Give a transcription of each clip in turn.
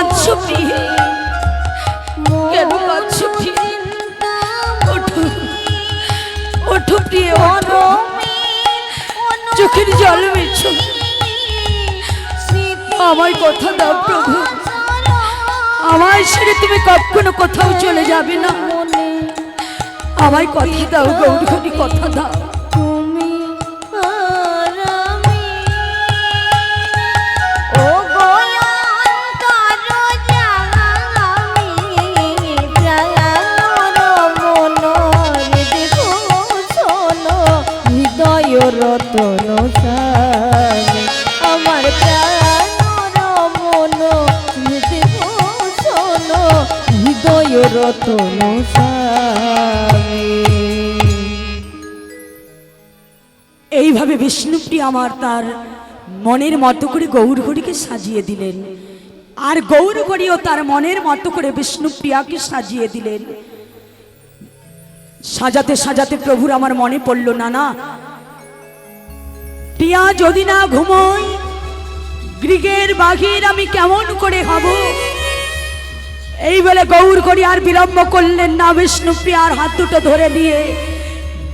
কাঁদছো প্রিয়ে? কেন কাঁদছো প্রিয়ে? ওঠো ওঠো প্রিয়ে, ওঠো। চোখের জল মেছো। আমায় কথা দাও প্রভু, আমায় ছেড়ে তুমি কখনো কোথাও চলে যাবে না। আমায় কথা দাও গৌরহরি, কথা দাও। রতন স্বামী আমার প্রাণ মন শোনো, হৃদয় রতন স্বামী। এইভাবে বিষ্ণুপ্রিয়া আমার তার মনের মতো করে গৌরহরিকে সাজিয়ে দিলেন, আর গৌরহরিও তার মনের মতো করে বিষ্ণুপ্রিয়াকে সাজিয়ে দিলেন। সাজাতে সাজাতে প্রভুর আমার মনে পড়ল, না প্রিয়া যদি না ঘুমোই, গৃহের বাহির আমি কেমন করে হব? এই বলে গৌরহরি আর বিলম্ব করলেন না। বিষ্ণুপ্রিয়ার হাত দুটো ধরে নিয়ে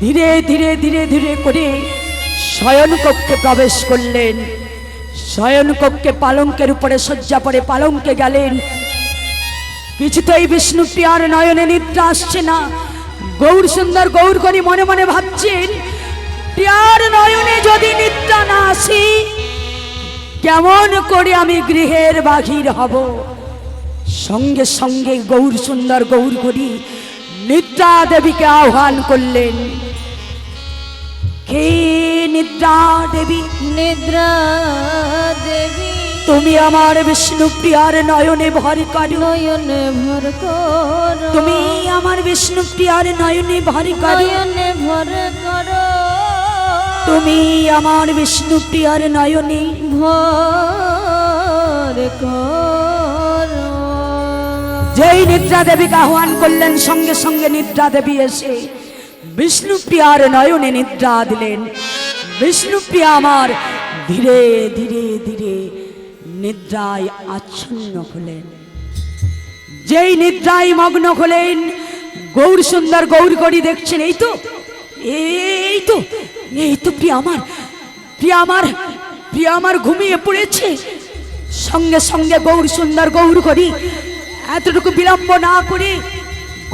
ধীরে ধীরে ধীরে ধীরে করে শয়ন কক্ষে প্রবেশ করলেন। শয়ন কক্ষে পালঙ্কের উপরে শয্যা পড়ে পালঙ্কে গেলেন। কিছুতেই বিষ্ণুপ্রিয়ার নয়নে নিদ্রা আসছে না। গৌর সুন্দর গৌরহরি মনে মনে ভাবছেন, প্রিয়ার নয়নে যদি নিদ্রা না আসি, কেমন করে আমি গৃহের বাহির হব? সঙ্গে সঙ্গে গৌর সুন্দর গৌরহরি নিদ্রা দেবীকে আহ্বান করলেন। হে নিদ্রা দেবী, নিদ্রা দেবী তুমি আমার বিষ্ণুপ্রিয়ার নয়নে ভর করো, নয়নে ভর করো, তুমি আমার বিষ্ণুপ্রিয়ার নয়নে ভর করো, নয়নে ভর করো, তুমি আমার বিষ্ণুপ্রিয়ার নয়নে ভর করো। যেই নিদ্রা দেবীকে আহ্বান করলেন, সঙ্গে সঙ্গে নিদ্রা দেবী এসে বিষ্ণুপ্রিয়ার নয়নে নিদ্রা দিলেন। বিষ্ণুপ্রিয়া আমার ধীরে ধীরে ধীরে নিদ্রায় আচ্ছন্ন হলেন। যেই নিদ্রায় মগ্ন হলেন, গৌর সুন্দর গৌরহরি দেখছেন, এই তো এই তো এই তো প্রিয়া আমার, প্রিয়া আমার, প্রিয়া আমার ঘুমিয়ে পড়েছে। সঙ্গে সঙ্গে গৌর সুন্দর গৌরহরি এতটুকু বিলম্ব না করে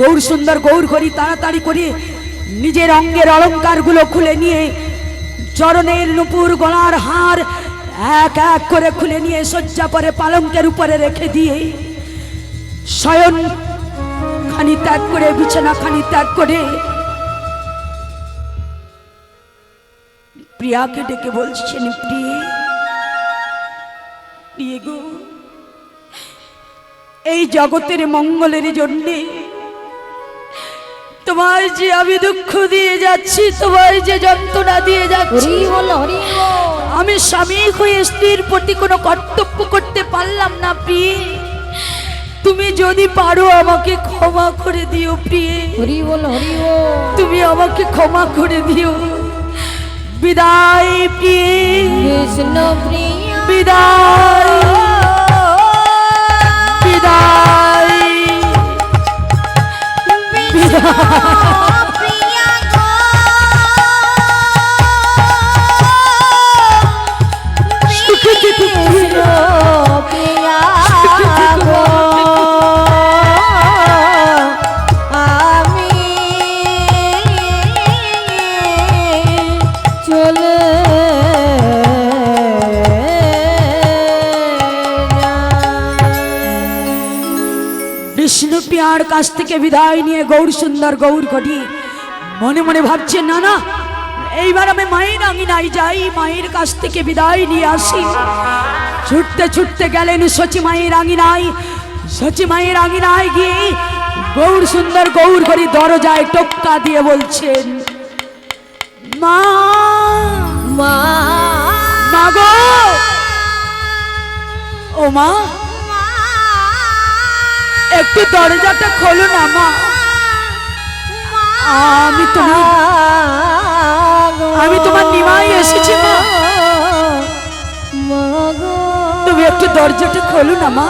গৌর সুন্দর গৌরহরি তাড়াতাড়ি করে নিজের অঙ্গের অলঙ্কারগুলো খুলে নিয়ে, চরণের নুপুর, গলার হার এক এক করে খুলে নিয়ে শয্যা পরে পালঙ্কের উপরে রেখে দিয়ে শয়ন খানি ত্যাগ করে, বিছানা খানি ত্যাগ করে প্রিয়াকে ডেকে বলছেন, প্রিয়ে, প্রিয়ে গো, এই জগতের মঙ্গলের জন্যে তোমায় যে আমি দুঃখ দিয়ে যাচ্ছি, তোমায় যে যন্ত্রণা দিয়ে যাচ্ছি, আমি স্বামী হয়ে স্ত্রীর প্রতি কোনো কর্তব্য করতে পারলাম না প্রিয়ে। তুমি যদি পারো আমাকে ক্ষমা করে দিও প্রিয়ে, তুমি আমাকে ক্ষমা করে দিও। বিদায় প্রিয়ে, বিষ্ণুপ্রিয়া বিদায়, বিদায়, প্রিয়া গো, বিষ্ণুপ্রিয়া গো, আমি চলে বিষ্ণুপ্রিয়ার কাছ থেকে বিদায় নিয়ে গৌর সুন্দর গৌরহরি মনে মনে ভাবছে, না এইবার আমি মায়ের আঙিনায় যাই, মায়ের কাছ থেকে বিদায় নিয়ে আসি। ছুটতে ছুটতে গেলেন সচি মায়ের আঙিনায়। সচি মায়ের আঙিনায় গিয়ে গৌর সুন্দর গৌরহরি দরজায় টোক্কা দিয়ে বলছেন, মা, মা, মা গো, ও মা, একটু দরজাটা খোলো না মা, আমি তোমার নিমাই এসেছি মা, তুমি একটু দরজাটা খোলো না মা।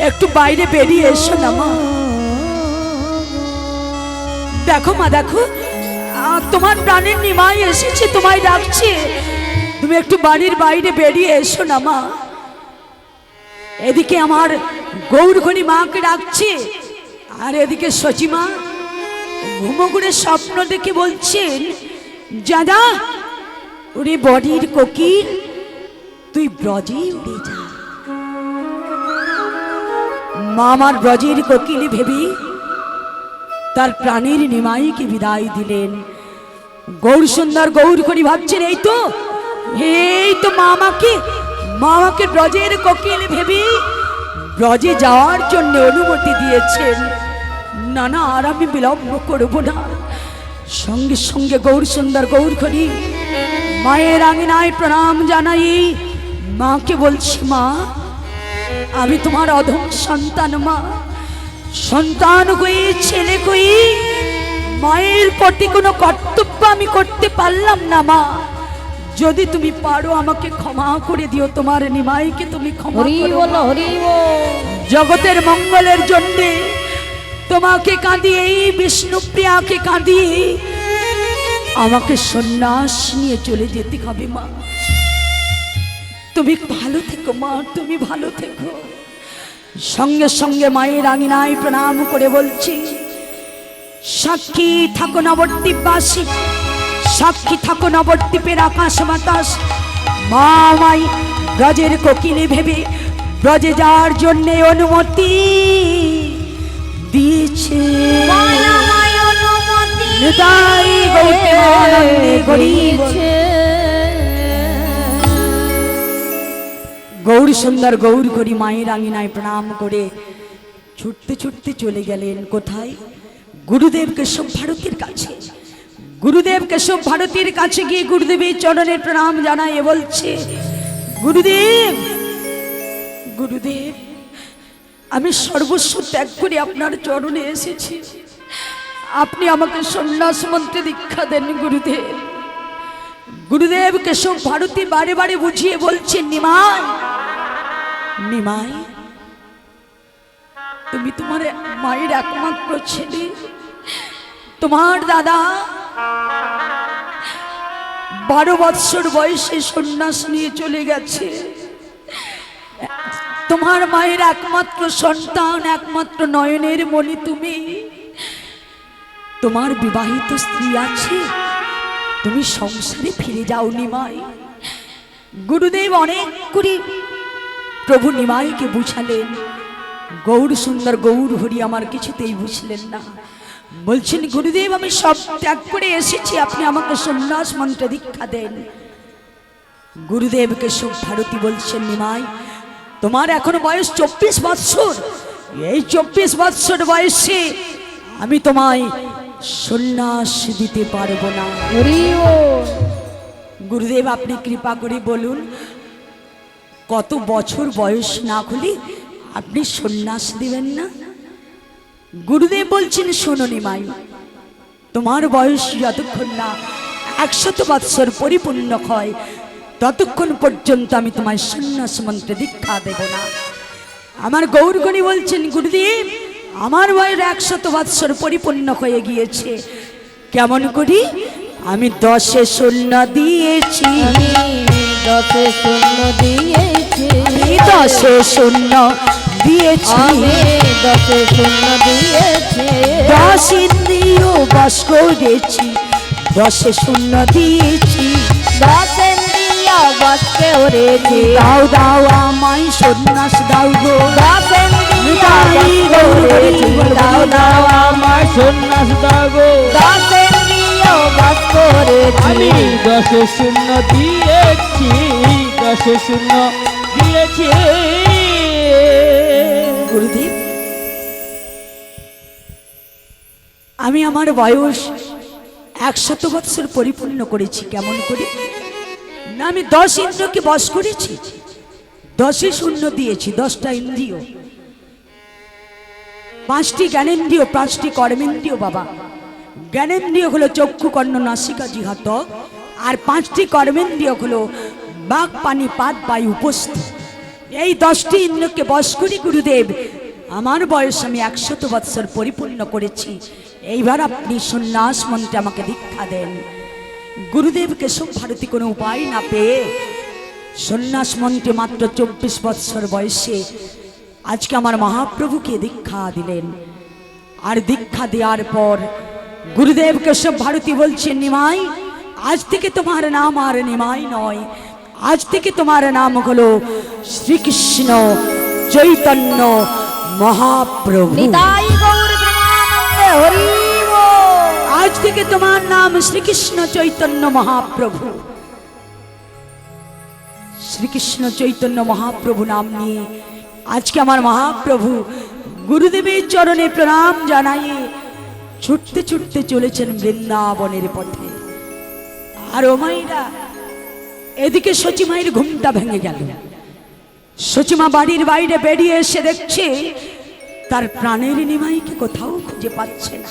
একটু বাইরে বেরিয়ে এসো না মা। দেখো মা, দেখো তোমার প্রাণের নিমাই এসেছে, তোমায় ডাকছে। তুমি একটু বাড়ির বাইরে বেরিয়ে এসো না মা। এদিকে আমার গৌরঘনি মাকে ডাকছে, আর এদিকে সচিমা ঘুমোঘুরে স্বপ্ন দেখে বলছেন, দাদা ওরে বডির কোকিল, তুই ব্রজে উড়ে যা। মা আমার ব্রজের কোকিল ভেবে তার প্রাণের নিমাইকে বিদায় দিলেন। গৌর সুন্দর গৌর করি ভাবছেন, এই তো মামাকে ব্রজের কোকিল ভেবে ব্রজে যাওয়ার জন্য অনুমতি দিয়েছেন। না না, আর আমি বিলম্ব করব না। সঙ্গে সঙ্গে গৌর সুন্দর গৌর করি মায়ের আঙিনায় প্রণাম জানাই মাকে বলছি, মা আমি তোমার অধম সন্তান মা, সন্তান কই ছেলে কই মায়ের প্রতি কোনো কর্তব্য আমি করতে পারলাম না মা। যদি তুমি পারো আমাকে ক্ষমা করে দিও, তোমার নিমাইকে তুমি ক্ষমা করো। জগতের মঙ্গলের জন্য তোমাকে কাঁদিয়ে, বিষ্ণুপ্রিয়াকে কাঁদিয়ে আমাকে সন্ন্যাস নিয়ে চলে যেতে হবে মা। তুমি ভালো থেকো মা, তুমি ভালো থেকো। সঙ্গে সঙ্গে মায়ের আঙিনায় প্রণাম করে বলছি, সাক্ষী থাকো নবদ্বীপবাসী, সাক্ষী থাকো নবদ্বীপের আকাশ বাতাস। মা আমায় ব্রজের কোকিলে ভেবে ব্রজে যাওয়ার জন্য অনুমতি দিয়েছে। নিতাই গৌরী গরিব গৌর সুন্দর গৌর করি মায়ের আঙিনায় প্রণাম করে ছুটতে ছুটতে চলে গেলেন কোথায়? গুরুদেব কেশব ভারতীর কাছে। গুরুদেব কেশব ভারতীর কাছে গিয়ে গুরুদেবের চরণের প্রণাম জানায় বলছে, গুরুদেব গুরুদেব আমি সর্বস্ব ত্যাগ করে আপনার চরণে এসেছি, আপনি আমাকে সন্ন্যাস মন্ত্রে দীক্ষা দেন গুরুদেব। গুরুদেব কেশব ভারতী বারে বারে বুঝিয়ে বলছেন, নিমাই নিমাই তুমি তোমার মায়ের একমাত্র ছেলে, তোমার দাদা 12 বৎসর বয়সে সন্ন্যাস নিয়ে চলে গেছে। তোমার মায়ের একমাত্র সন্তান, একমাত্র নয়নের মণি তুমি। তোমার বিবাহিত স্ত্রী আছে, তুমি সংসারে ফিরে যাও নিমাই। গুরুদেব অনেক করে প্রভু নিমাইকে বুঝালেন। গৌর সুন্দর গৌর হরি আমার কিছুতেই বুঝলেন না। বলছেন, গুরুদেব আমি সব ত্যাগ করে এসেছি, আপনি আমাকে সন্ন্যাস মন্ত্রে দীক্ষা দেন। গুরুদেবকে সব ভারতী বলছেন, নিমাই তোমার এখনো বয়স 24 বৎসর, এই 24 বৎসর বয়সে আমি তোমায় সন্ন্যাস দিতে পারবো না। গুরুদেব আপনি কৃপা করে বলুন, কত বছর বয়স না হলে আপনি সন্ন্যাস দিবেন না? গুরুদেব বলছেন, শোনো নিমাই, তোমার বয়স যতক্ষণ না 100 বৎসর পরিপূর্ণ হয় ততক্ষণ পর্যন্ত আমি তোমায় সন্ন্যাস মন্ত্রে দীক্ষা দেব না। আমার গৌরগণী বলছেন, গুরুদেব আমার বয়স 100 বৎসর পরিপূর্ণ হয়ে গিয়েছে, কেমন করি? আমি 10 শূন্য দিয়েছি, 10 শূন্য দিয়েছি, 10 শূন্য দিয়েছি, 10 শূন্য দিয়েছি, 10 ইন্দ্রিয় বশ করেছি, 10 শূন্য দিয়েছি, 10 ইন্দ্রিয় বশ করেছি। দাও দাও আমায় সন্ন্যাস দাও গো, 10 ইন্দ্রিয় বশ করেছি, দাও দাও আমায় সন্ন্যাস দাও গো, 10 ইন্দ্রিয় বশ করেছি, আমি 10 শূন্য দিয়েছি, 10 শূন্য দিয়েছি। গুরুদেব আমি আমার বয়স 100 বৎসর পরিপূর্ণ করেছি, কেমন করে? না আমি 10 ইন্দ্রিয়কে বশ করেছি, 10 শূন্য দিয়েছি, 10টা ইন্দ্রিয়, 5টি জ্ঞানেন্দ্রিয়, 5টি কর্মেন্দ্রিয়। বাবা জ্ঞানেন্দ্রিয় হলো চক্ষু কর্ণ নাসিকা জিহ্বা ত্বক, আর 5টি কর্মেন্দ্রিয় হলো বাক পানি পাত বায়ু উপস্থিত। এই 10টি ইন্দ্রকে বশ করি গুরুদেব, আমার বয়স আমি 100 বৎসর পরিপূর্ণ করেছি। এইবার আপনি সন্ন্যাস মন্ত্রে আমাকে দীক্ষা দেন। গুরুদেব কেশব ভারতী কোনো উপায় না পেয়ে সন্ন্যাস মন্ত্রে মাত্র 24 বৎসর বয়সে আজকে আমার মহাপ্রভুকে দীক্ষা দিলেন। আর দীক্ষা দেওয়ার পর গুরুদেব কেশব ভারতী বলছেন, নিমাই আজ থেকে তোমার নাম আর নিমাই নয়, আজ থেকে তোমার নাম হলো শ্রীকৃষ্ণ চৈতন্য মহাপ্রভু। নিতাই গৌর প্রেমানন্দে হরি বল। আজ থেকে তোমার নাম শ্রীকৃষ্ণ চৈতন্য মহাপ্রভু। শ্রীকৃষ্ণ চৈতন্য মহাপ্রভু নাম নিয়ে আজকে আমার মহাপ্রভু গুরুদেবের চরণে প্রণাম জানাইয়ে ছুটতে ছুটতে চলেছেন বৃন্দাবনের পথে। আর ও মাইরা, এদিকে সচিমায়ের ঘুমটা ভেঙে গেল। সচিমা বাড়ির বাইরে বেরিয়ে এসে দেখছে তার প্রাণের নিমাইকে কোথাও খুঁজে পাচ্ছে না।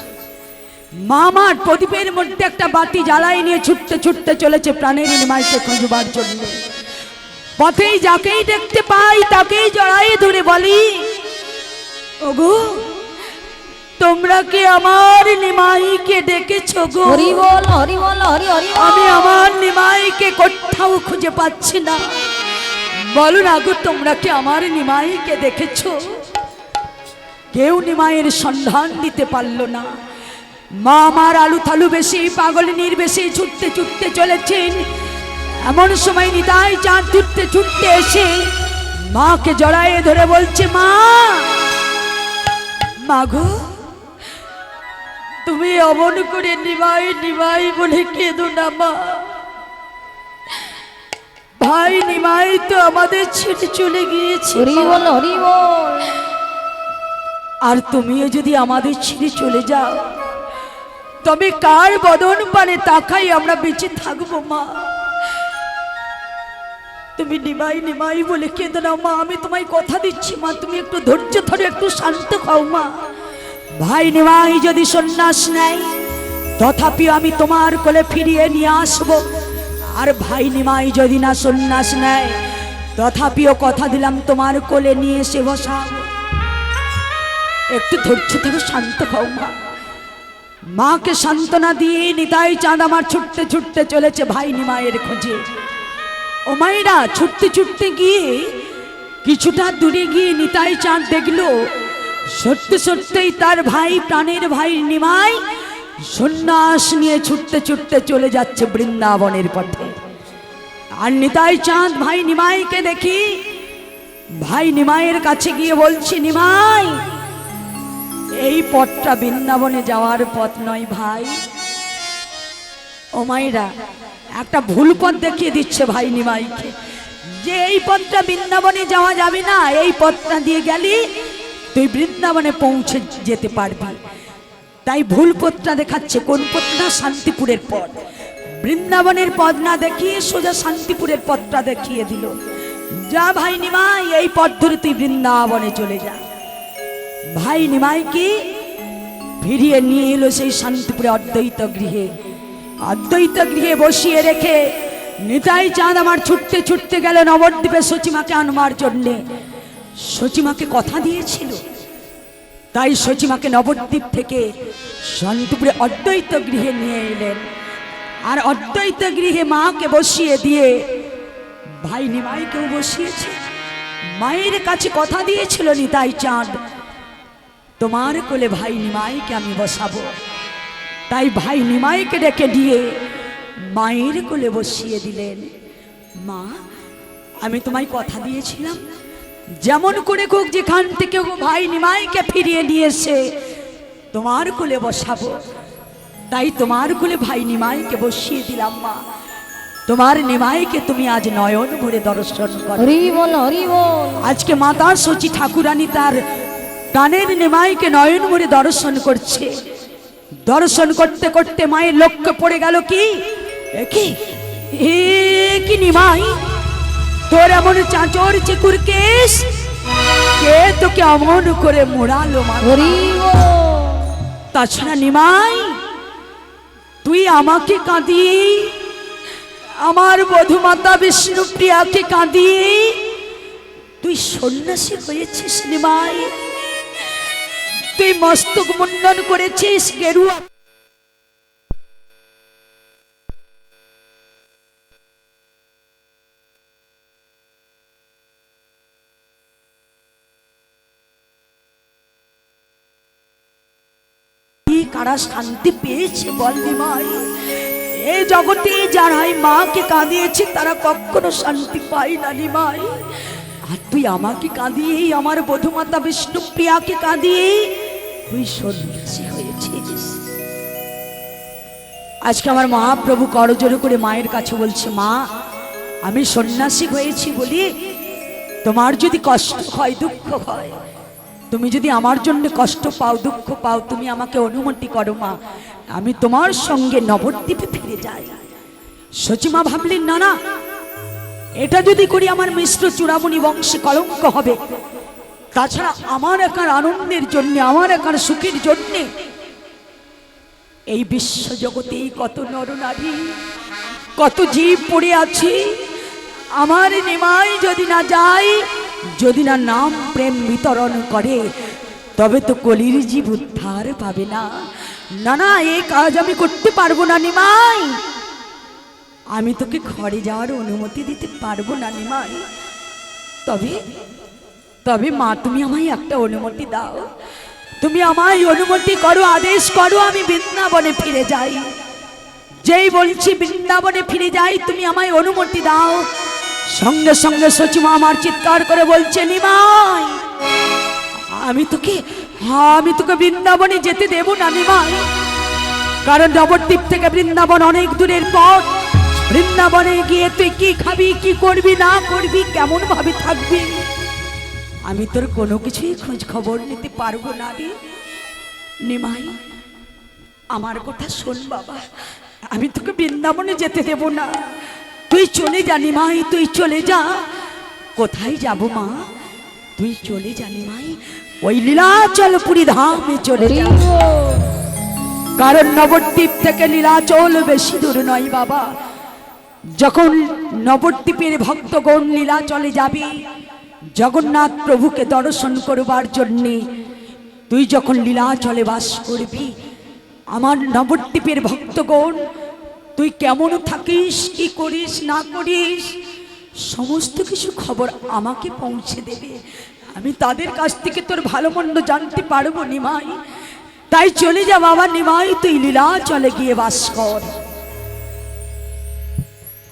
মামার প্রদীপের মধ্যে একটা বাতি জ্বালায় নিয়ে ছুটতে ছুটতে চলেছে প্রাণের নিমাইকে খুঁজবার জন্য। পথেই যাকেই দেখতে পাই তাকেই জড়াই ধরে বলি, ওগো তোমরা কি আমার নিমাইকে ডেকেছো গো? হরি বল, হরি বল, হরি হরি বল। আমি আমার নিমাইকে কোথাও খুঁজে পাচ্ছি না। বলো না গো, তোমরা কি আমার নিমাইকে দেখেছো? কেউ নিমাইয়ের সন্ধান দিতে পারলো না। মা আমার আলু থালু বেশি পাগলিনীর বেশি ছুটতে ছুটতে চলেছেন। এমন সময় নিতাই চাঁদ ছুটতে ছুটতে এসে মাকে জড়ায়ে ধরে বলছে, মা মাগো তুমি অমন করে নিমাই নিমাই বলে কেঁদো না মা। ভাই নিমাই তো আমাদের ছেড়ে চলে গিয়েছে, হরি বল, হরি বল। আর তুমিও যদি আমাদের ছেড়ে চলে যাও তবে কার বদন পানে তাকাই আমরা বেঁচে থাকবো মা। তুমি নিমাই নিমাই বলে কেঁদো না মা, আমি তোমায় কথা দিচ্ছি মা, তুমি একটু ধৈর্য ধরে একটু শান্ত খাও মা। ভাই নিমাই যদি সন্ন্যাস নেয় তথাপি আমি তোমার কোলে ফিরিয়ে নিয়ে আসবো, আর ভাই নিমাই যদি না সন্ন্যাস নেয় তথাপিও কথা দিলাম তোমার কোলে নিয়ে এসে বসাবো। একটু ধৈর্য ধরে শান্ত খাও মা। মাকে সান্ত্বনা দিয়ে নিতাই চাঁদ আমার ছুটতে ছুটতে চলেছে ভাই নিমাইয়ের খোঁজে। ও মায়েরা, ছুটতে ছুটতে গিয়ে কিছুটা দূরে গিয়ে নিতাই চাঁদ দেখলো সত্যি সত্যিই তার ভাই প্রাণের ভাই নিমাই সন্ন্যাস নিয়ে ছুটতে ছুটতে চলে যাচ্ছে বৃন্দাবনের পথে। আর নিতাই চাঁদ ভাই নিমাইকে দেখি ভাই নিমাইয়ের কাছে গিয়ে বলছে, নিমাই এই পথটা বৃন্দাবনে যাওয়ার পথ নয় ভাই। ও মায়েরা, একটা ভুল পথ দেখিয়ে দিচ্ছে ভাই নিমাইকে, যে এই পথটা বৃন্দাবনে যাওয়া যাবে না, এই পথটা দিয়ে গেলি তুই বৃন্দাবনে পৌঁছে যেতে পারবি। তাই ভুল পথটা দেখাচ্ছে। কোন পথ না? শান্তিপুরের পথ। বৃন্দাবনের পথ না দেখিয়ে সোজা শান্তিপুরের পথটা দেখিয়ে দিল। যা ভাই নিমাই, এই পথ ধরে তুই বৃন্দাবনে চলে যা। ভাই নিমাইকে ফিরিয়ে নিয়ে এলো সেই শান্তিপুরে অদ্বৈত গৃহে। অদ্বৈত গৃহে বসিয়ে রেখে নিতাই চাঁদ আমার ছুটতে ছুটতে গেল নবদ্বীপে সচিমাকে আনবার জন্যে। সচিমাকে কথা দিয়েছিল, তাই সচিমাকে নবদ্বীপ থেকে শান্তিপুরে অদ্বৈত গৃহে নিয়ে এলেন। আর অদ্বৈত গৃহে মাকে বসিয়ে দিয়ে ভাই নিমাইকেও বসিয়েছে। মায়ের কাছে কথা দিয়েছিল নিতাই চাঁদ, তোমার কোলে ভাই নিমাইকে আমি বসাবো। তাই ভাই নিমাইকে ডেকে দিয়ে মায়ের কোলে বসিয়ে দিলেন। মা, আমি তোমায় কথা দিয়েছিলাম যেমন করে হোক যেখান থেকে ভাই নিমাইকে ফিরিয়ে নিয়ে এসে তোমার কোলে বসাবো। তাই তোমার কোলে ভাই নিমাইকে বসিয়ে দিলাম মা। তোমার নিমাইকে তুমি আজ নয়ন ভরে দর্শন করো। হরি বল, হরি বল। আজকে মাতা সচি ঠাকুরানী তার প্রাণের নিমাইকে নয়ন ভরে দর্শন করছে। দর্শন করতে করতে মায়ের লক্ষ্য পড়ে গেল কি, কি নিমাই, তোর এমন চাঁচর চিকুর কেশ, কে তোকে অমন করে মোড়ালো মা? হরি বল। তাছাড়া নিমাই, তুই আমাকে কাঁদিয়ে আমার বধূমাতা বিষ্ণুপ্রিয়াকে কাঁদিয়ে তুই তুই সন্ন্যাসী হয়েছিস নিমাই, তুই মস্তক মুন্ডন করেছিস গেরুয়া কারা শান্তি পেয়েছে বল নিমাই? এই জগতে যারাই মাকে কাঁদিয়েছে তারা কখনো শান্তি পায় না নিমাই। আর তুই আমাকে কাঁদিয়ে, আমার বধূমাতা বিষ্ণুপ্রিয়াকে কাঁদিয়ে তুই সন্ন্যাসী হয়েছিস। আজকে আমার মহাপ্রভু করজোড়ে করে মায়ের কাছে বলছে, মা আমি সন্ন্যাসী হয়েছি বলি তোমার যদি কষ্ট হয়, দুঃখ হয়, তুমি যদি আমার জন্য কষ্ট পাও, দুঃখ পাও, তুমি আমাকে অনুমতি করো মা, আমি তোমার সঙ্গে নবদ্বীপে ফিরে যাই। সচিমা ভাবলেন না না, এটা যদি করি আমার মিশ্র চূড়ামণি বংশে কলঙ্ক হবে, তাছাড়া আমার একার আনন্দের জন্য, আমার একার সুখের জন্য এই বিশ্ব জগতে কত নরনারী, কত জীব পড়ে আছে, আমার নিমাই যদি না যায়, যদি না নাম প্রেম বিতরণ করে, তবে তো কলির জীব উদ্ধার পাবে না। না না, এই কাজ আমি করতে পারবো না নিমাই, আমি তোকে ঘরে যাওয়ার অনুমতি দিতে পারবো না নিমাই। তবে তবে মা তুমি আমায় একটা অনুমতি দাও, তুমি আমায় অনুমতি করো, আদেশ করো, আমি বৃন্দাবনে ফিরে যাই। যেই বলছি বৃন্দাবনে ফিরে যাই, তুমি আমায় অনুমতি দাও। সঙ্গে সঙ্গে সচিমা আমার চিৎকার করে বলছে, নিমাই আমি তোকে বৃন্দাবনে যেতে দেব না নিমাই, কারণ নবদ্বীপ থেকে বৃন্দাবন অনেক দূরের পথ। বৃন্দাবনে গিয়ে তুই কি খাবি, কি করবি না করবি, কেমন ভাবে থাকবি, আমি তোর কোনো কিছুই খোঁজ খবর নিতে পারবো না রে নিমাই। আমার কথা শোন বাবা, আমি তোকে বৃন্দাবনে যেতে দেব না, তুই চলে যা নিমাই, তুই চলে যা। কোথায় যাব মা? তুই চলে যা নিমাই, ওই লীলাচলপুরী ধামে চলে যা, কারণ নবদ্বীপ থেকে লীলাচল বেশি দূর নয় বাবা। যখন নবদ্বীপের ভক্তগণ লীলাচলে যাবি জগন্নাথ প্রভুকে দর্শন করবার জন্যে, তুই যখন লীলাচলে বাস করবি, আমার নবদ্বীপের ভক্তগণ তুই কেমন থাকিস, কি করিস না করিস, সমস্ত কিছু খবর আমাকে পৌঁছে দেবে। আমি তাদের কাছ থেকে তোর ভালো মন্দ জানতে পারবো নিমাই। তাই চলে যা বাবা নিমাই, তুই লীলাচলে গিয়ে বাস কর।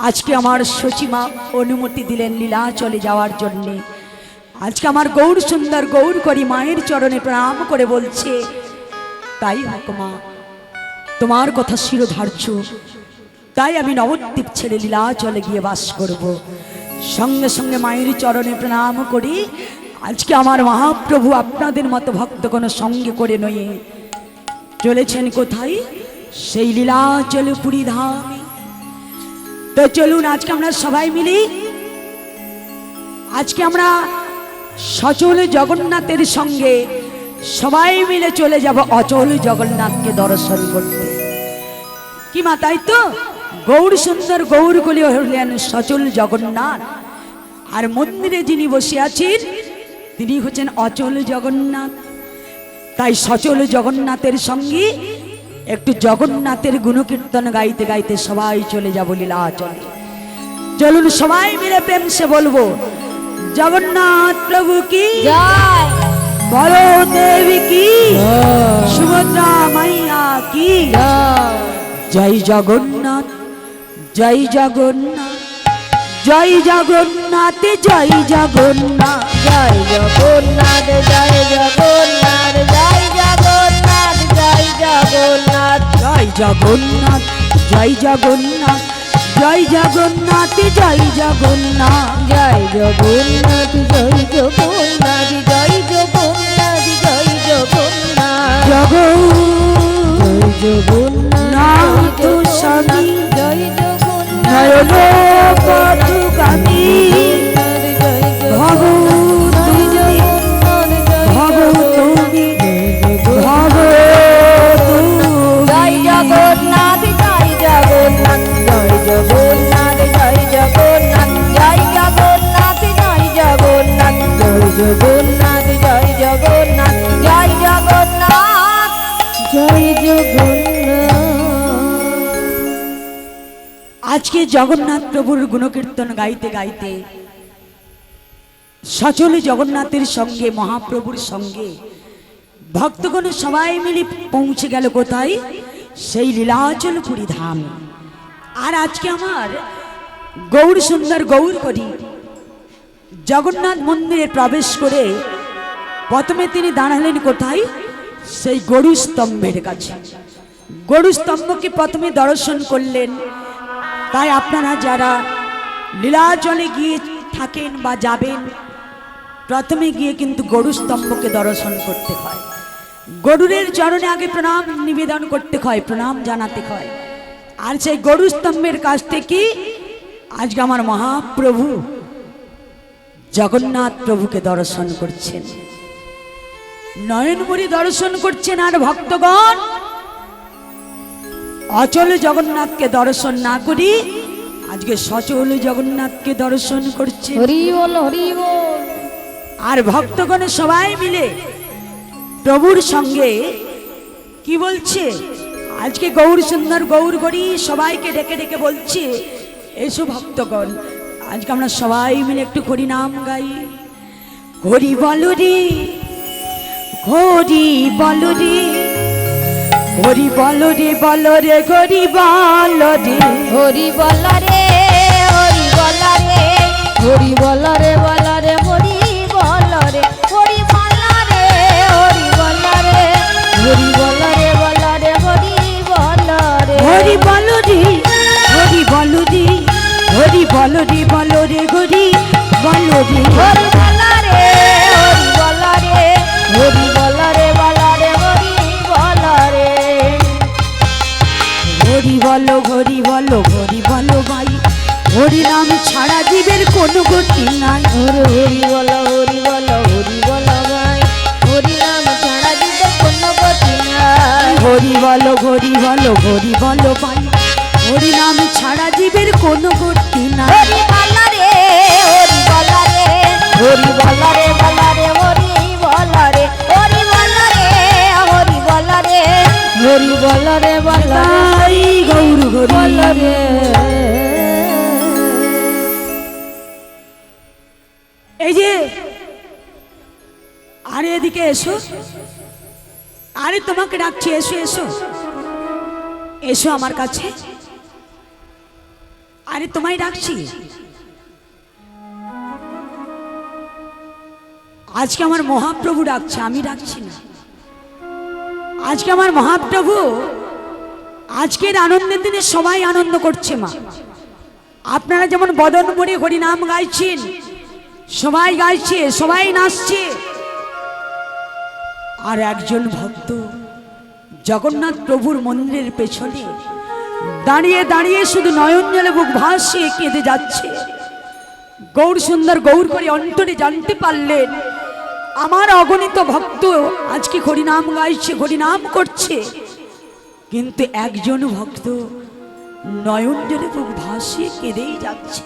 আজকে আমার সচিমা অনুমতি দিলেন লীলাচলে যাওয়ার জন্যে। আজকে আমার গৌর সুন্দর গৌর করি মায়ের চরণে প্রণাম করে বলছে, তাই হোক মা, তোমার কথা শিরোধার্য, তাই আমি নবদ্বীপ ছেড়ে লীলাচলে গিয়ে বাস করব। সঙ্গে সঙ্গে মায়ের চরণে প্রণাম করি। আজকে আমার মহাপ্রভু আপনাদের মতো ভক্তগণ সঙ্গে করে নয়ে চলেছেন কোথায়? সেই লীলাচলপুরী ধামে। তো চলুন আজকে আমরা সবাই মিলে, আজকে আমরা সচল জগন্নাথের সঙ্গে সবাই মিলে চলে যাব অচল জগন্নাথকে দর্শন করতে। কি মা, তাই তো? গৌর সুন্দর গৌর কলি হলেন সচল জগন্নাথ, আর মন্দিরে যিনি বসে আছেন তিনি হচ্ছেন অচল জগন্নাথ। তাই সচল জগন্নাথের সঙ্গে একটু জগন্নাথের গুণকীর্তন গাইতে গাইতে সবাই চলে যাব লীলাচলে। চলুন সবাই মিলে প্রেম সে বলবো, জগন্নাথ প্রভু কি জয়, বলদেবী কি, সুভদ্রা মাইয়া কি, জয় জগন্নাথ, জয় জগন্নাথ, জয় জগন্নাথ, জয় জগন্নাথ, জয় জগন্নাথ, জয় জগন্নাথ, জয় জগন্নাথ, জয় জগন্নাথ, জয় জগন্নাথ, জয় জগন্নাথ, জয় জগন্নাথ, জয় জগন্নাথ, জয় জগন্নাথ, জয় জগন্নাথ, জয় জগন্নাথ, জয় জগন্নাথ, জয় জগন্নাথ স্বামী জয় জগন্নাথ, নয়ন পথগামী ভব ভব তুমি ভব জয় জগন্নাথ, জয় জগন্নাথ, জয় জগন্নাথ, জয় জগন্নাথ, জয় জগন্নাথ, জয় জগন্নাথ, জগন্নাথ জয় জগন্নাথ জয় জগন্নাথ জয় জগন্নাথ। আজকে জগন্নাথ প্রভুর গুণকীর্তন গাইতে গাইতে সচল জগন্নাথের সঙ্গে মহাপ্রভুর সঙ্গে ভক্তগণ সবাই মিলে পৌঁছে গেল কোথায়? সেই লীলাচলপুরী ধাম। আর আজকে আমার গৌর সুন্দর গৌর করি জগন্নাথ মন্দিরে প্রবেশ করে প্রথমে তিনি দাঁড়ালেন কোথায়? সেই গরু স্তম্ভের কাছে। গরু স্তম্ভকে প্রথমে দর্শন করলেন। তাই আপনারা যারা লীলাচলে গিয়ে থাকেন বা যাবেন, প্রথমে গিয়ে কিন্তু গরু স্তম্ভকে দর্শন করতে হয়। গরুরের চরণে আগে প্রণাম নিবেদন করতে হয়, প্রণাম জানাতে হয়। আর সেই গরু স্তম্ভের কাছ থেকে আজকে আমার মহাপ্রভু জগন্নাথ প্রভুকে দর্শন করছেন, নয়নমণি দর্শন করছেন। আর ভক্তগণ অচল জগন্নাথকে দর্শন না করি আজকে সচল জগন্নাথকে দর্শন করছে। হরি বল হরি বল। আর ভক্তগণ সবাই মিলে প্রভুর সঙ্গে কি বলছে? আজকে গৌর সুন্দর গৌর গরি সবাইকে ডেকে ডেকে বলছে, এসো ভক্তগণ, আজকে আমরা সবাই মিলে একটু হরি নাম গাই। হরি বল রে, হরি বল রে, হরি বল রে, বল রে হরি বল রে, হরি বল রে হরি বল রে হরি বল রে বল রে হরি বল রে হরি বল রে হরি বল রে হরি বল রে বল রে হরি বল রে হরি বল রে, হরি বল রে, হরি বল রে, বল রে হরি বল রে, হরি বল রে হরি বল রে হরি বল রে বল রে হরি বল রে হরি বলো, হরি বলো, হরি বলো ভাই, হরি নাম ছাড়া জীবের কোনো গতি নাই। হরি বল হরি বল হরি বল ভাই, হরি নাম ছাড়া দিতে কোনো গতি নাই। হরি বলো, হরি বলো, হরি বলো ভাই, হরি নাম ছাড়া জীবের কোনো গতি নাই। হরি বল রে হরি বল রে হরি বল রে বল রে হরি বল রে হরি বল রে হরি বল রে হরি বল রে বল রে তাই গৌর বল হরি। রে। এই যে আরে এদিকে এসো, আরে তোমাকে ডাকছি, এসো এসো এসো আমার কাছে। আরে তোমায় ডাকছি। আজকে আমার মহাপ্রভু ডাকছে, আমি ডাকছি না। আজকে আমার মহাপ্রভু আজকের আনন্দের দিনে সবাই আনন্দ করছে মা। আপনারা যেমন বদন ভরে হরিনাম গাইছেন, সবাই গাইছে, সবাই নাচছে। আর একজন ভক্ত জগন্নাথ প্রভুর মন্দিরের পেছনে দাঁড়িয়ে দাঁড়িয়ে শুধু নয়ন জলে বুক ভাসিয়ে কেঁদে যাচ্ছে। গৌর সুন্দর গৌর করে অন্তরে জানতে পারলেন আমার অগণিত ভক্ত আজকে হরিনাম গাইছে, হরিনাম করছে, কিন্তু একজন ভক্ত নয়ন জলে বুক ভাসিয়ে কেঁদেই যাচ্ছে।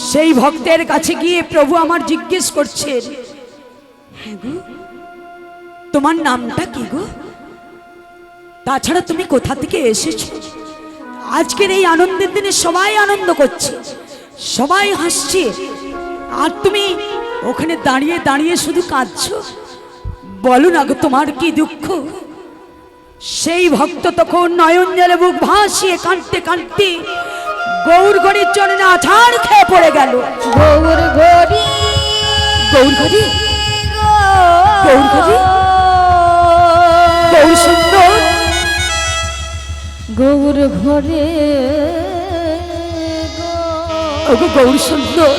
সেই ভক্তের কাছে গিয়ে প্রভু আমার জিজ্ঞেস করছেন, হ্যাঁ গো, তোমার নামটা কি গো? তাছাড়া তুমি কোথা থেকে এসেছো? আজকের এই আনন্দের দিনে সবাই আনন্দ করছে, সবাই হাসছে, আর তুমি ওখানে দাঁড়িয়ে দাঁড়িয়ে শুধু কাঁদছো। বলো না গো, তোমার কি দুঃখ? সেই ভক্ত তখন নয়ন জলে বুক ভাসিয়ে কাঁদতে কাঁদতে গৌর ঘড়ির চরণে আছাড় খেয়ে পড়ে গেল। গৌর ঘড়ি গৌর ঘড়ি, গৌর ঘড়ি, গৌর সুন্দর, গৌর ঘরে ওগো গৌর সুন্দর,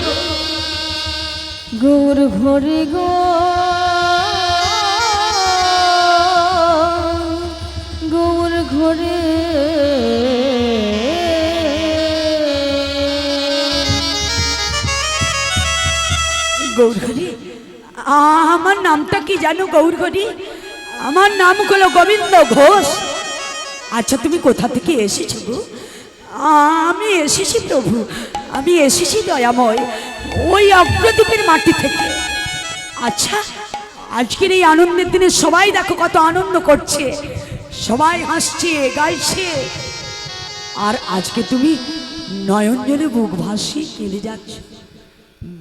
গৌর ঘরে গো গৌর ঘরে গৌরহরি, আমার নামটা কি জানো গৌরহরি? আমার নাম হলো গোবিন্দ ঘোষ। আচ্ছা তুমি কোথা থেকে এসেছো গো? আমি এসেছি প্রভু, আমি এসেছি দয়াময় ওই অগ্রদ্বীপের মাটি থেকে। আচ্ছা, আজকের এই আনন্দের দিনে সবাই দেখো কত আনন্দ করছে, সবাই হাসছে গাইছে, আর আজকে তুমি নয়ন জলে বুক ভাসিয়ে কেঁদে যাচ্ছ।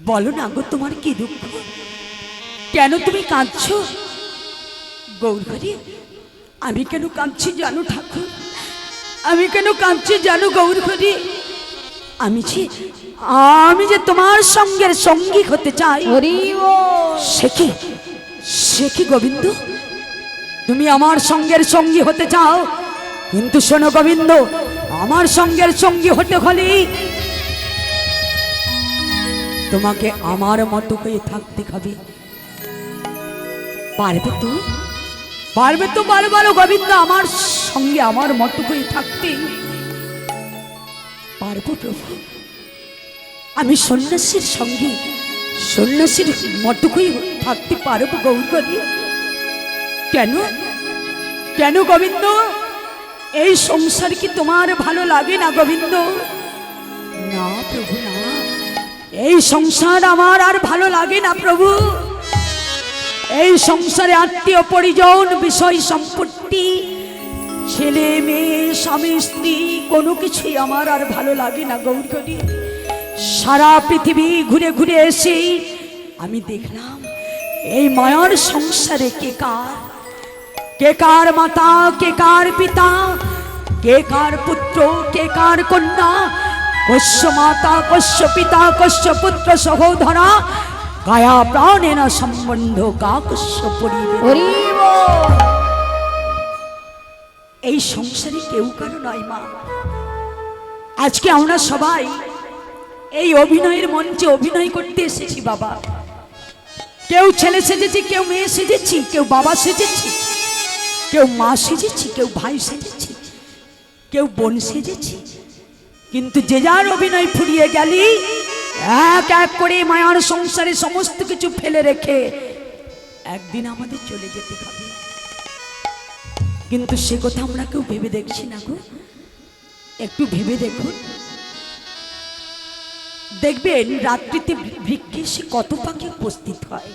বলো না গো, তোমার কি দুঃখ? কেন তুমি কাঁদছো? গৌরহরি, আমি কেন কাঁদছি জানো ঠাকুর? আমি কেন কাঁদছি জানো গৌরহরি? আমি যে তোমার সঙ্গের সঙ্গী হতে চাই। হরি বল। সে কি গোবিন্দ, তুমি আমার সঙ্গের সঙ্গী হতে চাও? কিন্তু শোনো গোবিন্দ, আমার সঙ্গের সঙ্গী হতে হলে তোমাকে আমার মতো হয়ে থাকতে হবে। পারবে তো? পারবে তো? বলো বলো গোবিন্দ, আমার সঙ্গে আমার মতো হয়ে থাকতে পারবো প্রভু? আমি সন্ন্যাসীর সঙ্গে সন্ন্যাসীর মতো হয়ে থাকতে পারবো গৌরী? কেন কেন গোবিন্দ? এই সংসার কি তোমার ভালো লাগে না গোবিন্দ? না প্রভু না, এই সংসার আমার আর ভালো লাগে না প্রভু। এই সংসারে আত্মীয় পরিজন, বিষয় সম্পত্তি, ছেলে মেয়ে, স্বামী স্ত্রী, কোনো কিছুই আমার আর ভালো লাগে না গৌরী। সারা পৃথিবী ঘুরে ঘুরে এসে আমি দেখলাম এই মায়ার সংসারে কে কার মাতা, কে কার পিতা, কে কার পুত্র, কে কার কন্যা, কস্য মাতা, কস্য পিতা, কস্য পুত্র সহোদরা, কায়া প্রাণেন সম্বন্ধ কাকস্য পরিবে। হরি বল। এই সংসারে কেউ কারো নয় মা। আজকে আমরা সবাই এই অভিনয়ের মঞ্চে অভিনয় করতে এসেছি বাবা। কেউ ছেলে সেজেছি, কেউ মেয়ে সেজেছি, কেউ বাবা সেজেছি, কেউ মা সেজেছি, কেউ ভাই সেজেছি, কেউ বোন সেজেছি। কিন্তু যে যার অভিনয় ফুরিয়ে গেলি এক এক করে মায়ার সংসারে সমস্ত কিছু ফেলে রেখে একদিন আমাদের চলে যেতে হবে। কিন্তু সে কথা আমরা কেউ ভেবে দেখছি না গো। একটু ভেবে দেখুন, দেখবেন রাত্রিতে বৃক্ষে সে কত পাখি উপস্থিত হয়,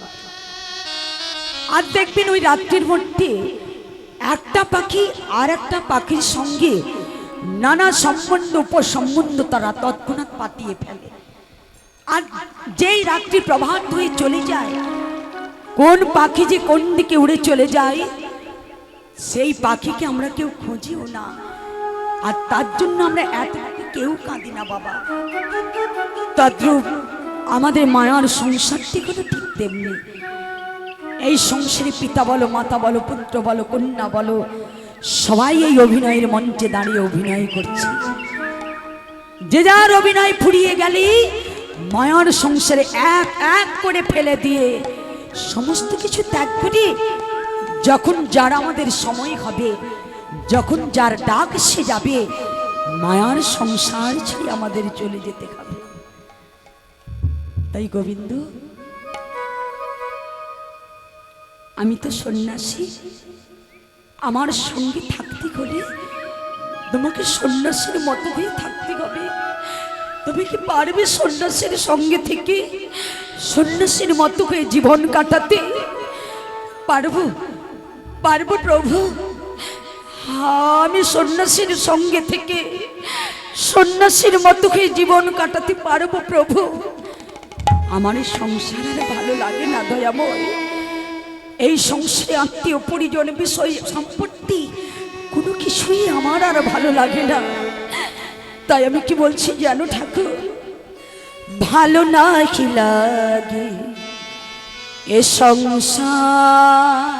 আর দেখবেন ওই রাত্রির মধ্যে একটা পাখি আর একটা পাখির সঙ্গে নানা সম্বন্ধ উপসম্বন্ধ তারা তৎক্ষণাৎ পাতিয়ে ফেলে। আর যেই রাত্রি প্রভাত হয়ে চলে যায়, কোন পাখি যে কোন দিকে উড়ে চলে যায় সেই পাখিকে আমরা কেউ খুঁজিও না। আর তার জন্য আমরা এত কেউ কাঁদি না বাবা। তদ্রূপ আমাদের মায়ার সংসারটি হলো ঠিক তেমনি। এই সংসারে পিতা বলো, মাতা বলো, পুত্র বলো, কন্যা বলো, সবাই এই অভিনয়ের মঞ্চে দাঁড়িয়ে অভিনয় করছে। যে যার অভিনয় ফুরিয়ে গেলে মায়ার সংসারে এক এক করে ফেলে দিয়ে সমস্ত কিছু ত্যাগ করি। যখন যার আমাদের সময় হবে, যখন যার ডাক সে যাবে, মায়ার সংসার ছেড়ে আমাদের চলে যেতে হবে। তাই গোবিন্দ, আমি তো সন্ন্যাসী, আমার সঙ্গে থাকতে হলে তোমাকে সন্ন্যাসীর মতো হয়ে থাকতে হবে। তুমি কি পারবে সন্ন্যাসীর সঙ্গে থেকে সন্ন্যাসীর মতো হয়ে জীবন কাটাতে? পারবো? পারবো প্রভু? আমি সন্ন্যাসীর সঙ্গে থেকে সন্ন্যাসীর মতো হয়ে জীবন কাটাতে পারবো প্রভু। আমার এই সংসার আর ভালো লাগে না দয়াময়। এই সংসারে আত্মীয় পরিজন, বিষয় সম্পত্তি, কোনো কিছুই আমার আর ভালো লাগে না। তাই আমি কি বলছি জানো ঠাকুর, ভালো না কি লাগে এ সংসার,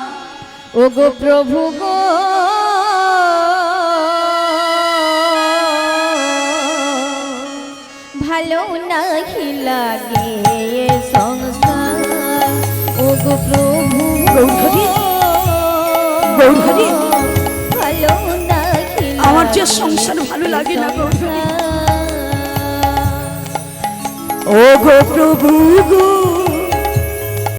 ও গো প্রভু গো, ভালো নাকি লাগে এ সংসার, ও গো প্রভু গৌরহরি, গৌরহরি, ভালো নাকি আমার যে সংসার ভালো লাগে না গৌরহরি। ও গো প্রভু গো,